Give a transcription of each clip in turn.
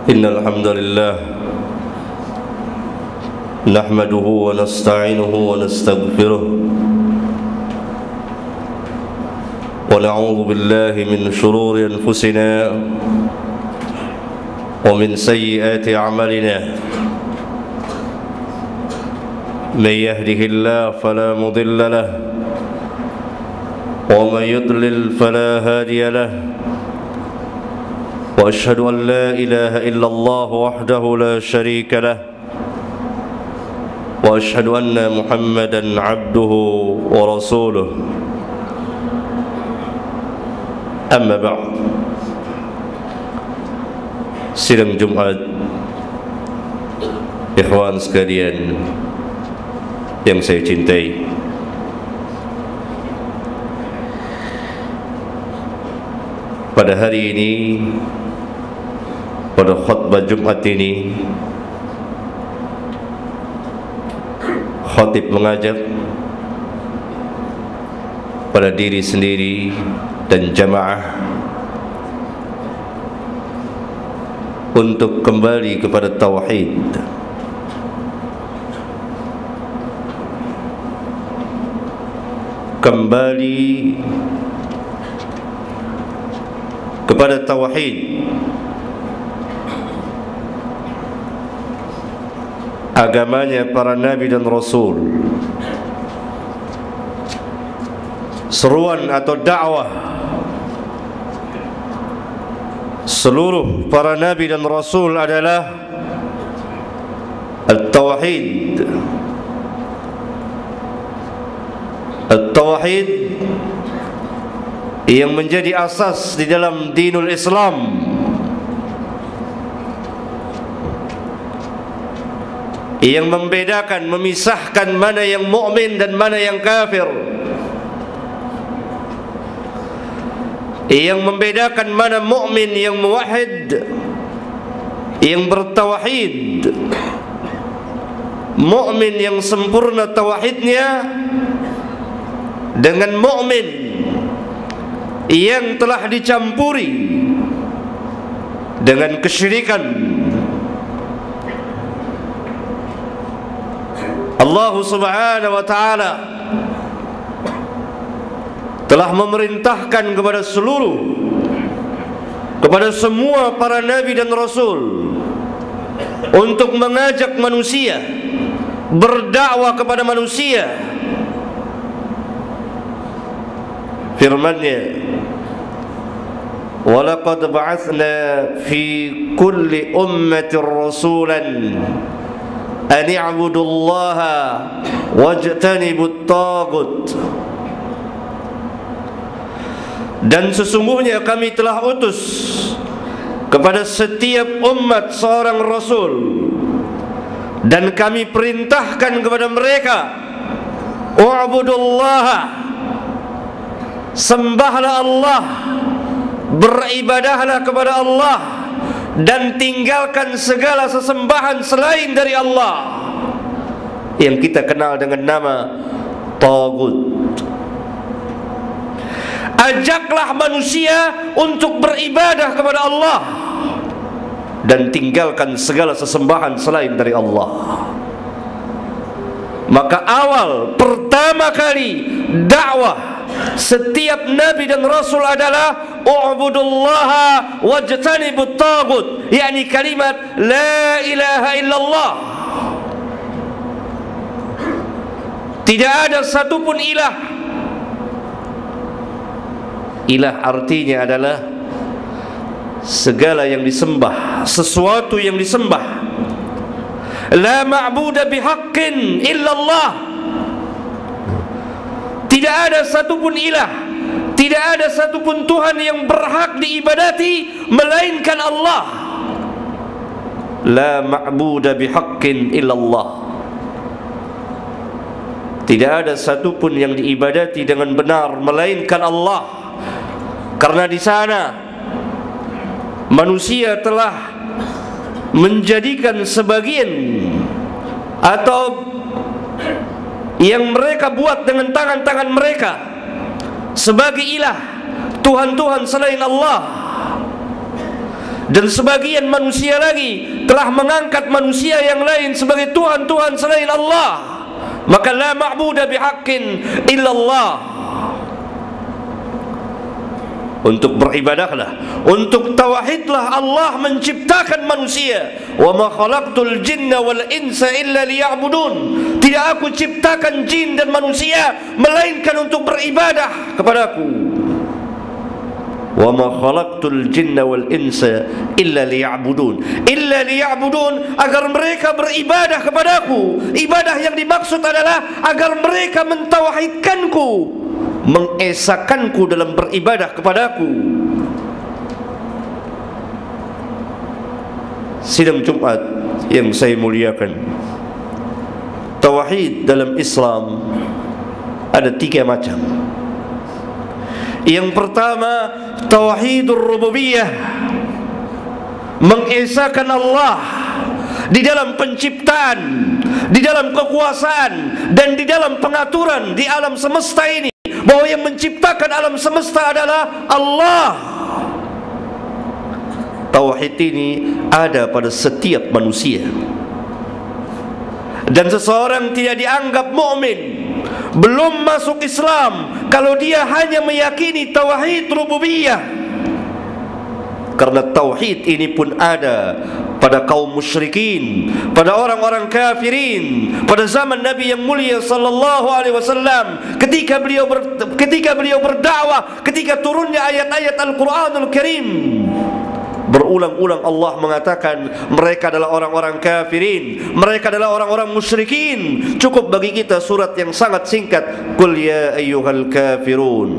إن الحمد لله نحمده ونستعينه ونستغفره ونعوذ بالله من شرور أنفسنا ومن سيئات أعمالنا من يهده الله فلا مضل له ومن يضلل فلا هادي له وأشهد أن لا إله إلا الله وحده لا شريك له وأشهد أن محمدا عبده ورسوله أما بعد. Sidang Jumat, ikhwan sekalian yang saya cintai, pada hari ini, pada khutbah Jumat ini, khatib mengajak pada diri sendiri dan jamaah untuk kembali kepada tauhid, kembali kepada tauhid, agamanya para nabi dan rasul. Seruan atau dakwah seluruh para nabi dan rasul adalah at-tauhid. At-tauhid yang menjadi asas di dalam dinul Islam, yang membedakan, memisahkan mana yang mukmin dan mana yang kafir, yang membedakan mana mukmin yang muwahhid, yang bertauhid, mukmin yang sempurna tauhidnya, dengan mukmin yang telah dicampuri dengan kesyirikan. Allah Subhanahu wa ta'ala telah memerintahkan kepada semua para nabi dan rasul untuk mengajak manusia, berdakwah kepada manusia. Firman-Nya, "Walaqad ba'atsna fi kulli ummatin rasulan an i'budullaha wajtanibut taghut." Dan sesungguhnya kami telah utus kepada setiap umat seorang rasul, dan kami perintahkan kepada mereka, "U'budullaha", sembahlah Allah, beribadahlah kepada Allah, dan tinggalkan segala sesembahan selain dari Allah yang kita kenal dengan nama taghut. Ajaklah manusia untuk beribadah kepada Allah dan tinggalkan segala sesembahan selain dari Allah. Maka awal pertama kali dakwah setiap nabi dan rasul adalah u'budullaha wajtanibut taghut, yakni kalimat la ilaha illallah. Tidak ada satupun ilah. Ilah artinya adalah segala yang disembah, sesuatu yang disembah. La ma'buda bihaqqin illallah. Tidak ada satupun ilah, tidak ada satupun Tuhan yang berhak diibadati melainkan Allah. La ma'buda bihaqqin illallah. Tidak ada satupun yang diibadati dengan benar melainkan Allah. Karena di sana manusia telah menjadikan sebagian atau yang mereka buat dengan tangan-tangan mereka sebagai ilah, Tuhan-Tuhan selain Allah. Dan sebagian manusia lagi telah mengangkat manusia yang lain sebagai Tuhan-Tuhan selain Allah. Maka la ma'buda bihaqqin illallah. Untuk beribadahlah, untuk tauhidlah Allah menciptakan manusia. Wa ma khalaqtul jinna wal insa illa liya'budun. Tidak aku ciptakan jin dan manusia melainkan untuk beribadah kepadaku. Wa ma khalaqtul jinna wal insa illa liya'budun. Illa liya'budun, agar mereka beribadah kepadaku. Ibadah yang dimaksud adalah agar mereka mentauhidkanku, mengesakanku dalam beribadah kepadaku. Sidang Jumat yang saya muliakan, tauhid dalam Islam ada 3 macam. Yang pertama, tauhidur rububiyah, mengesakan Allah di dalam penciptaan, di dalam kekuasaan, dan di dalam pengaturan di alam semesta ini, bahwa yang menciptakan alam semesta adalah Allah. Tauhid ini ada pada setiap manusia, dan seseorang tidak dianggap mukmin, belum masuk Islam, kalau dia hanya meyakini tauhid rububiyah. Karena tauhid ini pun ada pada kaum musyrikin, pada orang-orang kafirin, pada zaman Nabi yang mulia sallallahu alaihi wasallam, ketika beliau berdakwah, ketika turunnya ayat-ayat Al-Qur'anul Karim. Berulang-ulang Allah mengatakan mereka adalah orang-orang kafirin, mereka adalah orang-orang musyrikin. Cukup bagi kita surat yang sangat singkat, Qul ya ayyuhal kafirun.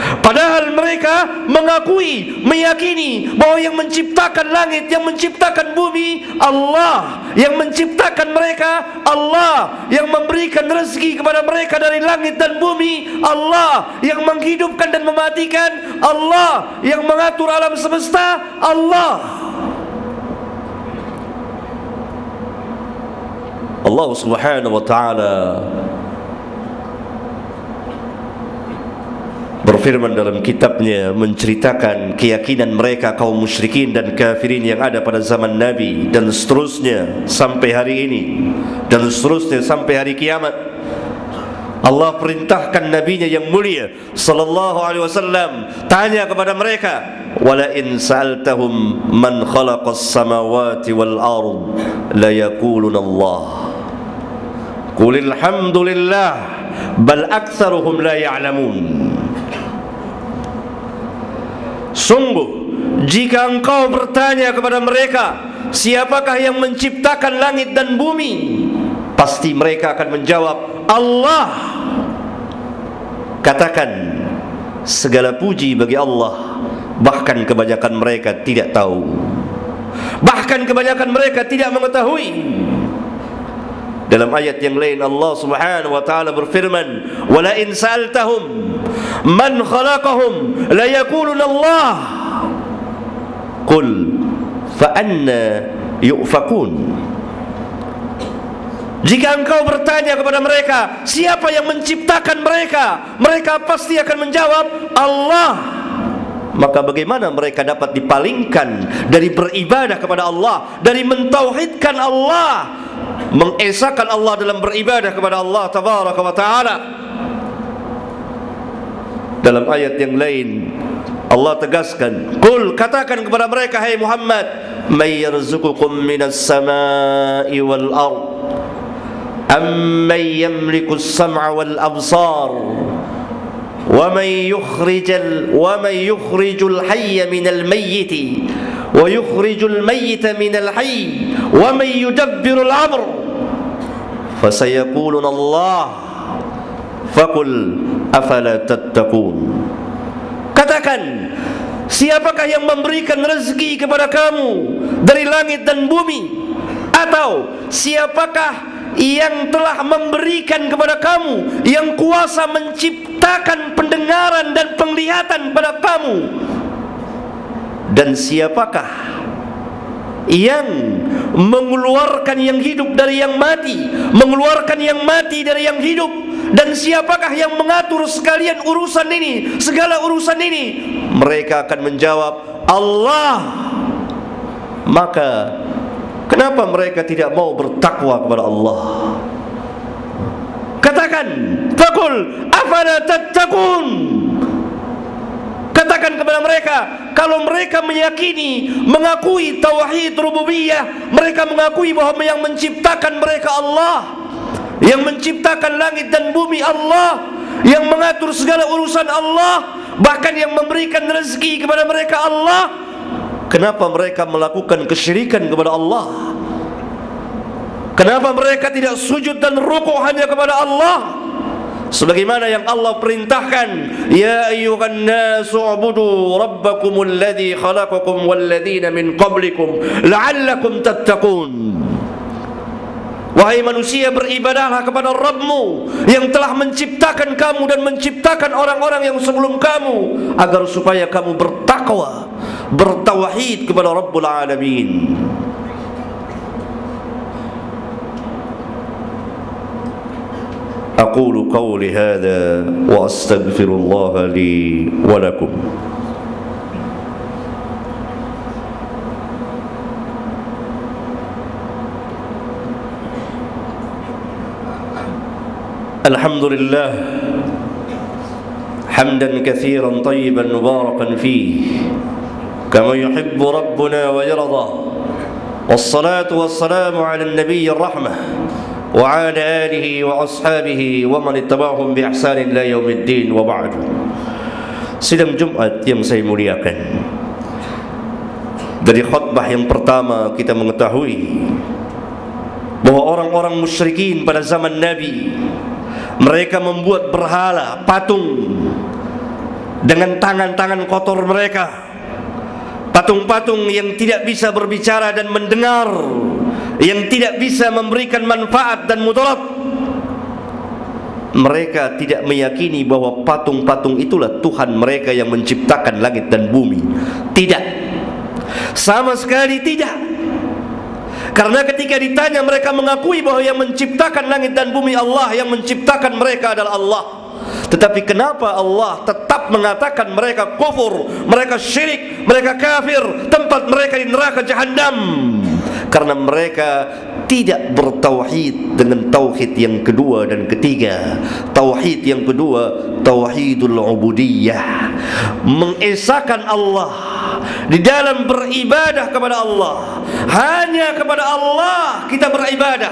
Padahal mereka mengakui, meyakini bahwa yang menciptakan langit, yang menciptakan bumi Allah, yang menciptakan mereka Allah, yang memberikan rezeki kepada mereka dari langit dan bumi Allah, yang menghidupkan dan mematikan Allah, yang mengatur alam semesta Allah. Allah Subhanahu wa ta'ala berfirman dalam kitabnya, menceritakan keyakinan mereka kaum musyrikin dan kafirin yang ada pada zaman Nabi, dan seterusnya sampai hari ini, dan seterusnya sampai hari kiamat. Allah perintahkan nabinya yang mulia sallallahu alaihi wasallam tanya kepada mereka, wala in sa'altahum man khalaqas samawati wal ard la yaquluna Allah qul alhamdulillah bal aktsaruhum la ya'lamun. Sungguh, jika engkau bertanya kepada mereka, siapakah yang menciptakan langit dan bumi, pasti mereka akan menjawab, Allah. Katakan, segala puji bagi Allah. Bahkan kebanyakan mereka tidak tahu, bahkan kebanyakan mereka tidak mengetahui. Dalam ayat yang lain Allah Subhanahu wa ta'ala berfirman, wala in sa'altahum man khalaqahum la yaquluna Allah qul fa anna yufakun. Jika engkau bertanya kepada mereka, siapa yang menciptakan mereka, mereka pasti akan menjawab Allah. Maka bagaimana mereka dapat dipalingkan dari beribadah kepada Allah, dari mentauhidkan Allah, mengesahkan Allah dalam beribadah kepada Allah tabaraka wa ta'ala. Dalam ayat yang lain Allah tegaskan, qul, katakan kepada mereka, hai Muhammad, may yarzuqukum minas samai wal ard amman yamliku as-sam'a wal absar ومن يخرج الحي من الميت ويخرج الميت من الحي ومن يدبر الأمر فسيقولون الله فقل أفلا تتقون. Katakan, siapakah yang memberikan rezeki kepada kamu dari langit dan bumi? Atau siapakah yang telah memberikan kepada kamu, yang kuasa menciptakan pendengaran dan penglihatan pada kamu? Dan siapakah yang mengeluarkan yang hidup dari yang mati, mengeluarkan yang mati dari yang hidup. Dan siapakah yang mengatur sekalian urusan ini, segala urusan ini? Mereka akan menjawab, Allah. Maka kenapa mereka tidak mau bertakwa kepada Allah? Katakan, faqul afala tattaqun. Katakan kepada mereka, kalau mereka meyakini, mengakui tauhid rububiyah, mereka mengakui bahwa yang menciptakan mereka Allah, yang menciptakan langit dan bumi Allah, yang mengatur segala urusan Allah, bahkan yang memberikan rezeki kepada mereka Allah, kenapa mereka melakukan kesyirikan kepada Allah? Kenapa mereka tidak sujud dan rukuk hanya kepada Allah? Sebagaimana yang Allah perintahkan, ya ayyuhan nasu ubudu rabbakumul ladzi khalaqakum wal ladzina min qablikum la'allakum tattaqun. Wahai manusia, beribadahlah kepada Rabbmu yang telah menciptakan kamu dan menciptakan orang-orang yang sebelum kamu, agar supaya kamu bertakwa, bertauhid kepada Rabbul Alamin. أقول قولي هذا وأستغفر الله لي ولكم. الحمد لله حمدا كثيرا طيبا مباركا فيه كما يحب ربنا ويرضى، والصلاة والسلام على النبي الرحمة وعلى آله وأصحابه ومن اتبعهم بإحسان إلى يوم الدين وبعد. Sidang Jumat yang saya muliakan, dari khutbah yang pertama kita mengetahui bahwa orang-orang musyrikin pada zaman Nabi, mereka membuat berhala, patung dengan tangan-tangan kotor mereka, patung-patung yang tidak bisa berbicara dan mendengar, yang tidak bisa memberikan manfaat dan mudarat. Mereka tidak meyakini bahwa patung-patung itulah Tuhan mereka yang menciptakan langit dan bumi. Tidak, sama sekali tidak. Karena ketika ditanya, mereka mengakui bahwa yang menciptakan langit dan bumi Allah, yang menciptakan mereka adalah Allah. Tetapi kenapa Allah tetap mengatakan mereka kufur, mereka syirik, mereka kafir, tempat mereka di neraka Jahannam? Karena mereka tidak bertauhid dengan tauhid yang kedua dan ketiga. Tauhid yang kedua, tauhidul ubudiyah, mengesahkan Allah di dalam beribadah kepada Allah. Hanya kepada Allah kita beribadah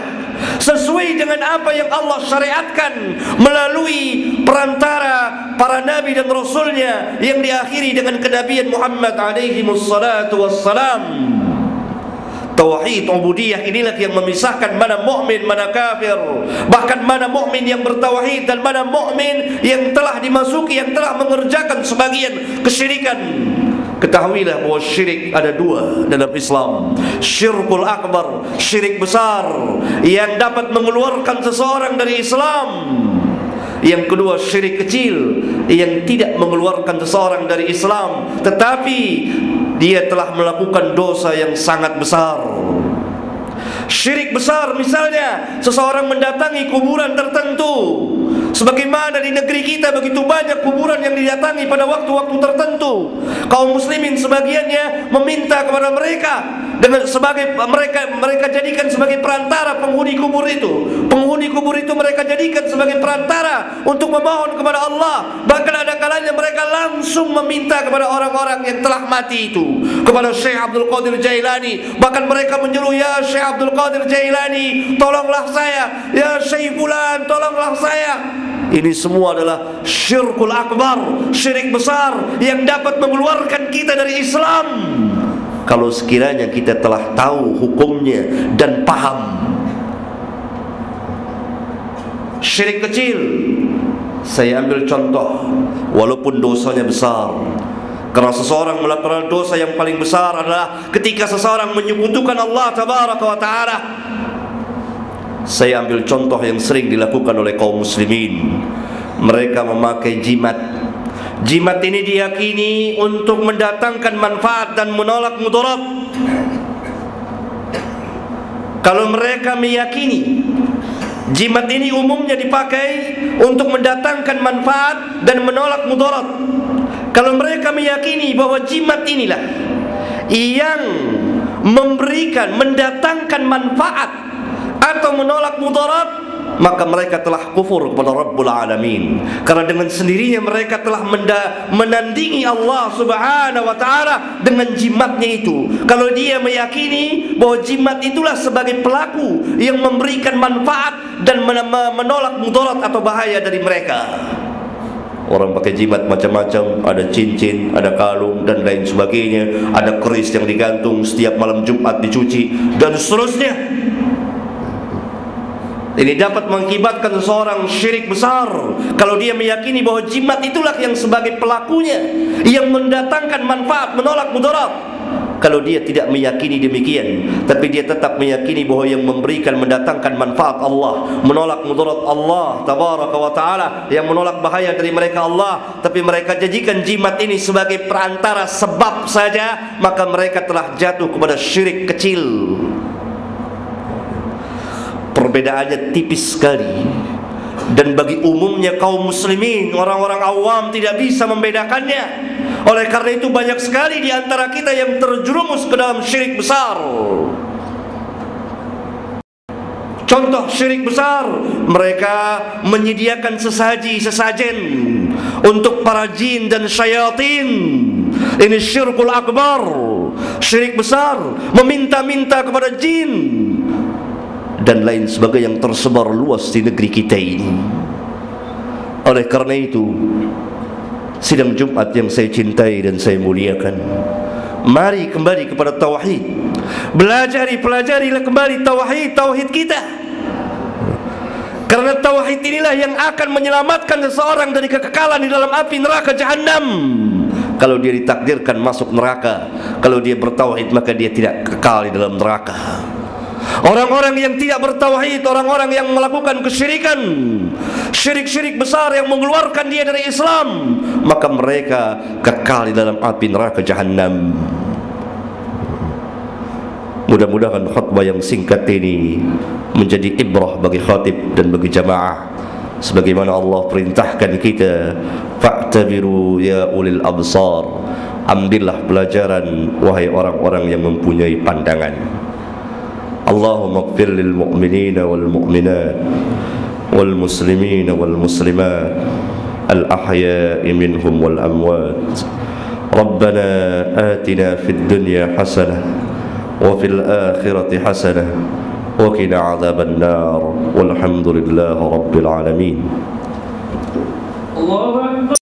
sesuai dengan apa yang Allah syariatkan melalui perantara para nabi dan rasulnya yang diakhiri dengan kenabian Muhammad alaihi wassalatu wassalam. Tauhid ubudiyah inilah yang memisahkan mana mukmin, mana kafir, bahkan mana mukmin yang bertauhid dan mana mukmin yang telah dimasuki, yang telah mengerjakan sebagian kesyirikan. Ketahuilah bahwa syirik ada dua dalam Islam. Syirkul akbar, syirik besar yang dapat mengeluarkan seseorang dari Islam. Yang kedua, syirik kecil yang tidak mengeluarkan seseorang dari Islam, tetapi dia telah melakukan dosa yang sangat besar. Syirik besar misalnya seseorang mendatangi kuburan tertentu. Sebagaimana di negeri kita begitu banyak kuburan yang didatangi pada waktu-waktu tertentu. Kaum muslimin sebagiannya meminta kepada mereka dengan sebagai mereka jadikan sebagai perantara penghuni kubur itu. Penghuni kubur itu mereka jadikan sebagai perantara untuk memohon kepada Allah. Bahkan ada kalanya mereka langsung meminta kepada orang-orang yang telah mati itu, kepada Syekh Abdul Qadir Jailani. Bahkan mereka menyuruh, ya Syekh Abdul Qadir Jailani, tolonglah saya. Ya Syekh Fulan, tolonglah saya. Ini semua adalah syirkul akbar, syirik besar yang dapat mengeluarkan kita dari Islam. Kalau sekiranya kita telah tahu hukumnya dan paham. Syirik kecil, saya ambil contoh, walaupun dosanya besar. Karena seseorang melakukan dosa yang paling besar adalah ketika seseorang menyekutukan Allah Tabaraka wa Ta'ala. Saya ambil contoh yang sering dilakukan oleh kaum muslimin. Mereka memakai jimat. Jimat ini diyakini untuk mendatangkan manfaat dan menolak mudarat. kalau mereka meyakini jimat ini umumnya dipakai untuk mendatangkan manfaat dan menolak mudarat, kalau mereka meyakini bahwa jimat inilah yang memberikan, mendatangkan manfaat atau menolak mudarat, maka mereka telah kufur kepada Rabbul Alamin. Karena dengan sendirinya mereka telah menandingi Allah Subhanahu wa ta'ala dengan jimatnya itu. Kalau dia meyakini bahwa jimat itulah sebagai pelaku yang memberikan manfaat dan menolak mudarat atau bahaya dari mereka. Orang pakai jimat macam-macam, ada cincin, ada kalung dan lain sebagainya, ada keris yang digantung setiap malam Jumat dicuci dan seterusnya. Ini dapat mengakibatkan seseorang syirik besar kalau dia meyakini bahwa jimat itulah yang sebagai pelakunya yang mendatangkan manfaat, menolak mudarat. Kalau dia tidak meyakini demikian, tapi dia tetap meyakini bahwa yang memberikan, mendatangkan manfaat Allah, menolak mudarat Allah tabaraka wa ta'ala, yang menolak bahaya dari mereka Allah, tapi mereka jadikan jimat ini sebagai perantara sebab saja, maka mereka telah jatuh kepada syirik kecil. Perbedaannya tipis sekali, dan bagi umumnya kaum muslimin, orang-orang awam tidak bisa membedakannya. Oleh karena itu banyak sekali di antara kita yang terjerumus ke dalam syirik besar. Contoh syirik besar, mereka menyediakan sesajen untuk para jin dan syaitan. Ini syirkul akbar, syirik besar, meminta-minta kepada jin dan lain sebagainya yang tersebar luas di negeri kita ini. Oleh karena itu, sidang Jumat yang saya cintai dan saya muliakan, mari kembali kepada tauhid. Pelajarilah kembali tauhid kita. Karena tauhid inilah yang akan menyelamatkan seseorang dari kekekalan di dalam api neraka jahanam. Kalau dia ditakdirkan masuk neraka, kalau dia bertauhid, maka dia tidak kekal di dalam neraka. Orang-orang yang tidak bertauhid, orang-orang yang melakukan kesyirikan, syirik-syirik besar yang mengeluarkan dia dari Islam, maka mereka kekal di dalam api neraka jahanam. Mudah-mudahan khutbah yang singkat ini menjadi ibrah bagi khatib dan bagi jamaah, sebagaimana Allah perintahkan kita, fa'tabiru ya ulil absar, ambillah pelajaran wahai orang-orang yang mempunyai pandangan. Allahumma ighfir lil mu'minina wal mu'minat wal muslimina wal muslimat al ahya'i minhum wal amwat. Rabbana atina fid dunya hasanah wa fil akhirati hasanah wa qina adzaban nar walhamdulillahi rabbil alamin. Allahu akbar.